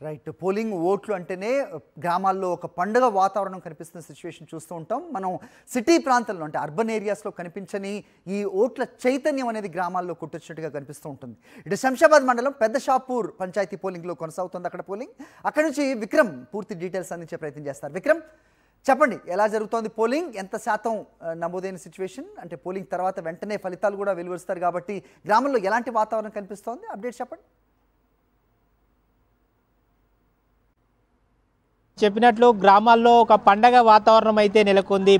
Right. Polling ఓట్లు అంటేనే గ్రామాల్లో ఒక పండుగ వాతావరణం కనిపిస్తున్న సిచ్యువేషన్ చూస్తూ ఉంటాం. మనం సిటీ ప్రాంతాల్లో అంటే అర్బన్ ఏరియాస్లో కనిపించని ఈ ఓట్ల చైతన్యం అనేది గ్రామాల్లో కొట్టొచ్చినట్టుగా కనిపిస్తూ ఉంటుంది. ఇటు శంషాబాద్ మండలం పెద్ద షాపూర్ పంచాయతీ పోలింగ్లో కొనసాగుతుంది అక్కడ పోలింగ్. అక్కడ నుంచి విక్రమ్ పూర్తి డీటెయిల్స్ అందించే ప్రయత్నం చేస్తారు. విక్రమ్, చెప్పండి, ఎలా జరుగుతోంది పోలింగ్? ఎంత శాతం నమోదైన సిచ్యువేషన్? అంటే పోలింగ్ తర్వాత వెంటనే ఫలితాలు కూడా వెలువరుస్తారు కాబట్టి గ్రామంలో ఎలాంటి వాతావరణం కనిపిస్తోంది? అప్డేట్ చెప్పండి. చెప్పినట్లు గ్రామాల్లో ఒక పండగ వాతావరణం అయితే నెలకొంది.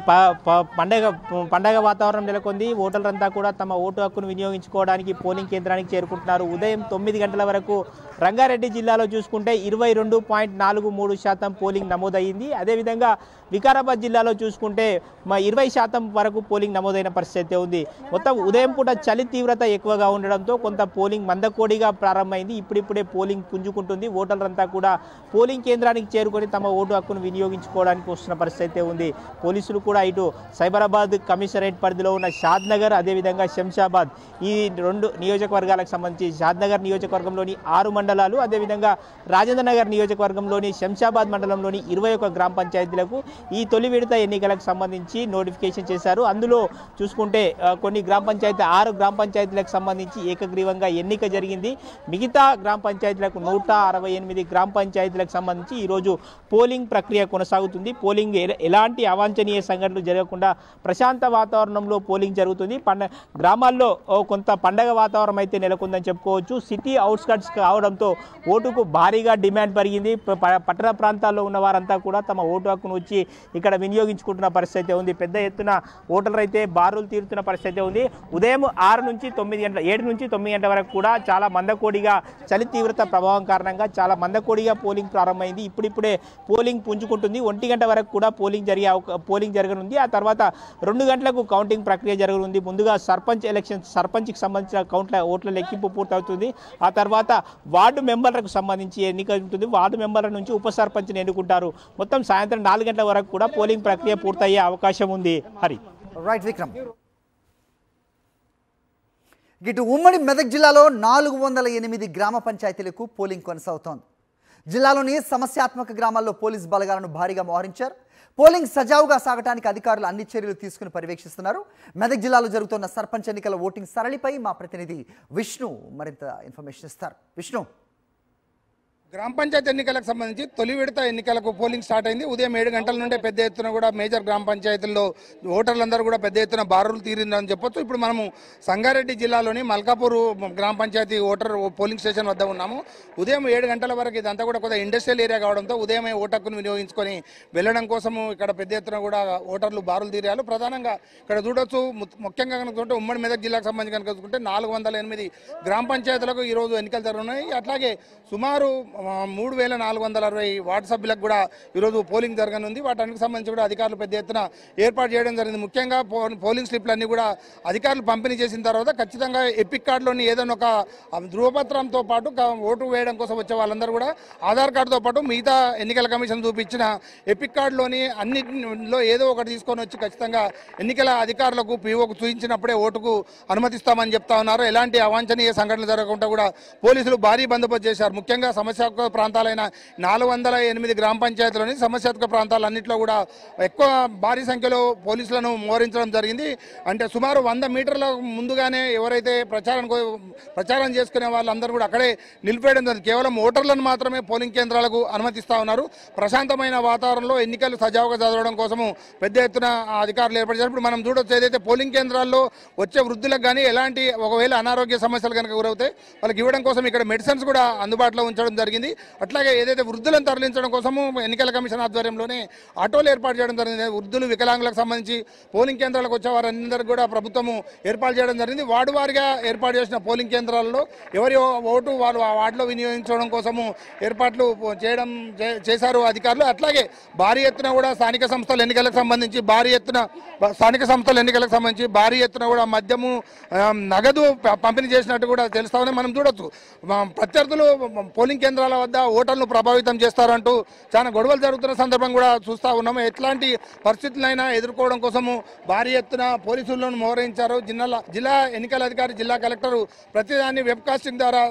పండగ వాతావరణం నెలకొంది. ఓటర్లంతా కూడా తమ ఓటు హక్కును వినియోగించుకోవడానికి పోలింగ్ కేంద్రానికి చేరుకుంటున్నారు. ఉదయం 9 గంటల వరకు రంగారెడ్డి జిల్లాలో చూసుకుంటే 22.43% పోలింగ్ నమోదయ్యింది. అదేవిధంగా వికారాబాద్ జిల్లాలో చూసుకుంటే 20% వరకు పోలింగ్ నమోదైన పరిస్థితి ఉంది. మొత్తం ఉదయం పూట చలి తీవ్రత ఎక్కువగా ఉండడంతో కొంత పోలింగ్ మందకోడిగా ప్రారంభమైంది. ఇప్పుడిప్పుడే పోలింగ్ పుంజుకుంటుంది. ఓటర్లంతా కూడా పోలింగ్ కేంద్రానికి చేరుకొని తమ ఓటు హక్కును వినియోగించుకోవడానికి వస్తున్న పరిస్థితి ఉంది. పోలీసులు కూడా ఇటు సైబరాబాద్ కమిషనరేట్ పరిధిలో ఉన్న షాద్నగర్, అదేవిధంగా శంషాబాద్, ఈ 2 నియోజకవర్గాలకు సంబంధించి షాద్నగర్ నియోజకవర్గంలోని 6 మండలాలు, అదేవిధంగా రాజేంద్రనగర్ నియోజకవర్గంలోని శంషాబాద్ మండలంలోని 21 గ్రామ పంచాయతీలకు ఈ తొలి విడత ఎన్నికలకు సంబంధించి నోటిఫికేషన్ చేశారు. అందులో చూసుకుంటే కొన్ని గ్రామ పంచాయతీ 6 గ్రామ పంచాయతీలకు సంబంధించి ఏకగ్రీవంగా ఎన్నిక జరిగింది. మిగతా గ్రామ పంచాయతీలకు 168 గ్రామ పంచాయతీలకు సంబంధించి ఈరోజు పోలింగ్ ప్రక్రియ కొనసాగుతుంది. పోలింగ్ ఎలాంటి అవాంఛనీయ సంఘటనలు జరగకుండా ప్రశాంత వాతావరణంలో పోలింగ్ జరుగుతుంది. గ్రామాల్లో కొంత పండగ వాతావరణం అయితే నెలకొందని చెప్పుకోవచ్చు. సిటీ అవుట్స్కట్స్ కావడంతో ఓటుకు భారీగా డిమాండ్ పెరిగింది. పట్టణ ప్రాంతాల్లో ఉన్న వారంతా కూడా తమ ఓటు హక్కును వచ్చి ఇక్కడ వినియోగించుకుంటున్న పరిస్థితి ఉంది. పెద్ద ఎత్తున ఓటర్లు అయితే బారులు తీరుతున్న పరిస్థితి ఉంది. ఉదయం 7 నుంచి 9 గంటల వరకు కూడా చాలా మందకోడిగా చలి తీవ్రత ప్రభావం కారణంగా చాలా మందకోడిగా పోలింగ్ ప్రారంభమైంది. ఇప్పుడిప్పుడే పోలింగ్ పుంజుకుంటుంది. 1 గంట వరకు కూడా పోలింగ్ జరగనుంది. ఆ తర్వాత 2 గంటలకు కౌంటింగ్ ప్రక్రియ జరగనుంది. ముందుగా సర్పంచ్కి సంబంధించిన ఓట్ల లెక్కింపు పూర్తవుతుంది. ఆ తర్వాత వార్డు మెంబర్లకు సంబంధించి ఎన్నిక ఉంటుంది. వార్డు మెంబర్ల నుంచి ఉప సర్పంచ్ని ఎన్నుకుంటారు. మొత్తం సాయంత్రం 4 గంటల వరకు కూడా పోలింగ్ ప్రక్రియ పూర్తయ్యే అవకాశం ఉంది. హరి. రైట్ విక్రమ్. ఇటు ఉమ్మడి మెదక్ జిల్లాలో 408 గ్రామ పంచాయతీలకు పోలింగ్ కొనసాగుతోంది. జిల్లాలోని సమస్యాత్మక గ్రామాల్లో పోలీస్ బలగాలను భారీగా మోహరించారు. పోలింగ్ సజావుగా సాగటానికి అధికారులు అన్ని చర్యలు తీసుకుని పర్యవేక్షిస్తున్నారు. మెదక్ జిల్లాలో జరుగుతున్న సర్పంచ్ ఎన్నికల ఓటింగ్ సరళిపై మా ప్రతినిధి విష్ణు మరింత ఇన్ఫర్మేషన్ ఇస్తారు. విష్ణు, గ్రామ పంచాయతీ ఎన్నికలకు సంబంధించి తొలి విడత ఎన్నికలకు పోలింగ్ స్టార్ట్ అయింది. ఉదయం 7 గంటల నుండే పెద్ద ఎత్తున కూడా మేజర్ గ్రామ పంచాయతీల్లో ఓటర్లందరూ కూడా పెద్ద ఎత్తున బారులు తీరిందని చెప్పొచ్చు. ఇప్పుడు మనము సంగారెడ్డి జిల్లాలోని మల్కాపూర్ గ్రామ పంచాయతీ పోలింగ్ స్టేషన్ వద్ద ఉన్నాము. ఉదయం 7 గంటల వరకు ఇదంతా కూడా కొద్దిగా ఇండస్ట్రియల్ ఏరియా కావడంతో ఉదయమే ఓటు హక్కును వినియోగించుకొని వెళ్ళడం కోసము ఇక్కడ పెద్ద ఎత్తున కూడా ఓటర్లు బారులు తీరారు. ప్రధానంగా ఇక్కడ చూడొచ్చు, ముఖ్యంగా కనుక ఉమ్మడి మెదక్ జిల్లాకు సంబంధించి కనుక చూసుకుంటే 408 గ్రామ పంచాయతీలకు ఈరోజు ఎన్నికలు జరుగుతున్నాయి. అట్లాగే సుమారు 3460 వార్డు సభ్యులకు కూడా ఈరోజు పోలింగ్ జరగనుంది. వాటికి సంబంధించి కూడా అధికారులు పెద్ద ఎత్తున ఏర్పాటు చేయడం జరిగింది. ముఖ్యంగా పోలింగ్ స్లిప్లన్నీ కూడా అధికారులు పంపిణీ చేసిన తర్వాత ఖచ్చితంగా ఎపిక్ కార్డులోని ఏదైనా ఒక ధృవపత్రంతో పాటు ఓటు వేయడం కోసం వచ్చే వాళ్ళందరూ కూడా ఆధార్ కార్డుతో పాటు మిగతా ఎన్నికల కమిషన్ చూపించిన ఎపిక్ కార్డులోని అన్నింటిలో ఏదో ఒకటి తీసుకొని వచ్చి ఖచ్చితంగా ఎన్నికల అధికారులకు పీఓకు చూపించినప్పుడే ఓటుకు అనుమతిస్తామని చెప్తా ఉన్నారు. ఎలాంటి అవాంఛనీయ సంఘటనలు జరగకుండా కూడా పోలీసులు భారీ బందోబస్తు చేశారు. ముఖ్యంగా సమస్యాత్మక ప్రాంతాలైన 408 గ్రామ పంచాయతీలోని సమస్యాత్మక ప్రాంతాలన్నింటిలో కూడా ఎక్కువ భారీ సంఖ్యలో పోలీసులను మోహరించడం జరిగింది. అంటే సుమారు 100 మీటర్ల ముందుగానే ఎవరైతే ప్రచారం చేసుకునే వాళ్ళందరూ కూడా అక్కడే నిలిపేయడం జరిగింది. కేవలం ఓటర్లను మాత్రమే పోలింగ్ కేంద్రాలకు అనుమతిస్తా ఉన్నారు. ప్రశాంతమైన వాతావరణంలో ఎన్నికలు సజావుగా జరగడం కోసము పెద్ద ఎత్తున అధికారులు ఏర్పాటు చేశారు. ఇప్పుడు మనం చూడొచ్చు, ఏదైతే పోలింగ్ కేంద్రాల్లో వచ్చే వృద్ధులకు కానీ ఎలాంటి ఒకవేళ అనారోగ్య సమస్యలు కనుక గురవుతాయి వాళ్ళకి ఇవ్వడం కోసం ఇక్కడ మెడిసిన్స్ కూడా అందుబాటులో ఉంచడం జరిగింది. అట్లాగే ఏదైతే వృద్ధులను తరలించడం కోసము ఎన్నికల కమిషన్ ఆధ్వర్యంలోనే ఆటోలు ఏర్పాటు చేయడం జరిగింది. వృద్ధులు, వికలాంగులకు సంబంధించి పోలింగ్ కేంద్రాలకు వచ్చే వారందరికీ కూడా ప్రభుత్వము ఏర్పాటు చేయడం జరిగింది. వార్డు వారిగా ఏర్పాటు చేసిన పోలింగ్ కేంద్రాలలో ఎవరి ఓటు వాళ్ళు ఆ వార్డులో వినియోగించడం కోసము ఏర్పాట్లు చేశారు అధికారులు. అట్లాగే భారీ ఎత్తున కూడా స్థానిక సంస్థల ఎన్నికలకు సంబంధించి భారీ ఎత్తున కూడా మద్యము, నగదు పంపిణీ చేసినట్టు కూడా తెలుస్తా ఉన్నాయి. మనం చూడొచ్చు, ప్రత్యర్థులు పోలింగ్ కేంద్రాల కేంద్రాల వద్ద ఓటర్లను ప్రభావితం చేస్తారంటూ చాలా గొడవలు జరుగుతున్న సందర్భం కూడా చూస్తూ ఉన్నాము. ఎట్లాంటి పరిస్థితులైనా ఎదుర్కోవడం కోసము భారీ ఎత్తున పోలీసులను మోహరించారు. జిల్లా ఎన్నికల అధికారి, జిల్లా కలెక్టర్ ప్రతిదాన్ని వెబ్ కాస్టింగ్ ద్వారా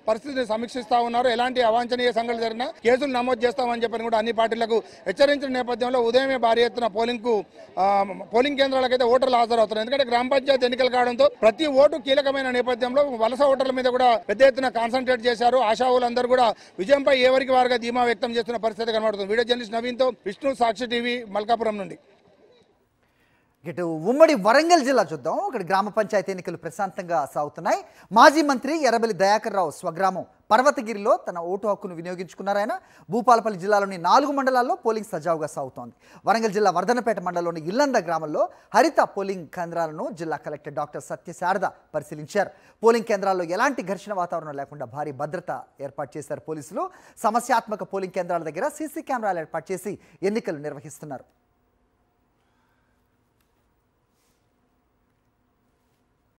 పరిస్థితిని సమీక్షిస్తూ ఉన్నారు. ఎలాంటి అవాంఛనీయ సంఘటనలు జరిగినా కేసులు నమోదు చేస్తామని చెప్పని కూడా అన్ని పార్టీలకు హెచ్చరించిన నేపథ్యంలో ఉదయమే భారీ ఎత్తున పోలింగ్ కేంద్రాలకైతే ఓటర్లు హాజరవుతున్నారు. ఎందుకంటే గ్రామ పంచాయతీ ఎన్నికలు కావడంతో ప్రతి ఓటు కీలకమైన నేపథ్యంలో వలస ఓటర్ల మీద కూడా పెద్ద ఎత్తున కాన్సన్ట్రేట్ చేశారు. ఆశావులందరూ కూడా విజయంపై ఎవరికి వారుగా ధీమా వ్యక్తం చేస్తున్న పరిస్థితి కనబడుతుంది. వీడియో జర్నలిస్ట్ నవీన్తో విష్ణు, సాక్షి టీవీ, మల్కాపురం నుండి. ఇటు ఉమ్మడి వరంగల్ జిల్లా చూద్దాం. ఇక్కడ గ్రామ పంచాయతీ ఎన్నికలు ప్రశాంతంగా సాగుతున్నాయి. మాజీ మంత్రి ఎర్రబెల్లి దయాకర్ రావు స్వగ్రామం పర్వతగిరిలో తన ఓటు హక్కును వినియోగించుకున్నారు. ఆయన భూపాలపల్లి జిల్లాలోని 4 మండలాల్లో పోలింగ్ సజావుగా సాగుతోంది. వరంగల్ జిల్లా వర్ధనపేట మండలంలోని ఇల్లంద గ్రామంలో హరిత పోలింగ్ కేంద్రాలను జిల్లా కలెక్టర్ డాక్టర్ సత్యశారద పరిశీలించారు. పోలింగ్ కేంద్రాల్లో ఎలాంటి ఘర్షణ వాతావరణం లేకుండా భారీ భద్రత ఏర్పాటు చేశారు పోలీసులు. సమస్యాత్మక పోలింగ్ కేంద్రాల దగ్గర సీసీ కెమెరాలు ఏర్పాటు చేసి ఎన్నికలు నిర్వహిస్తున్నారు.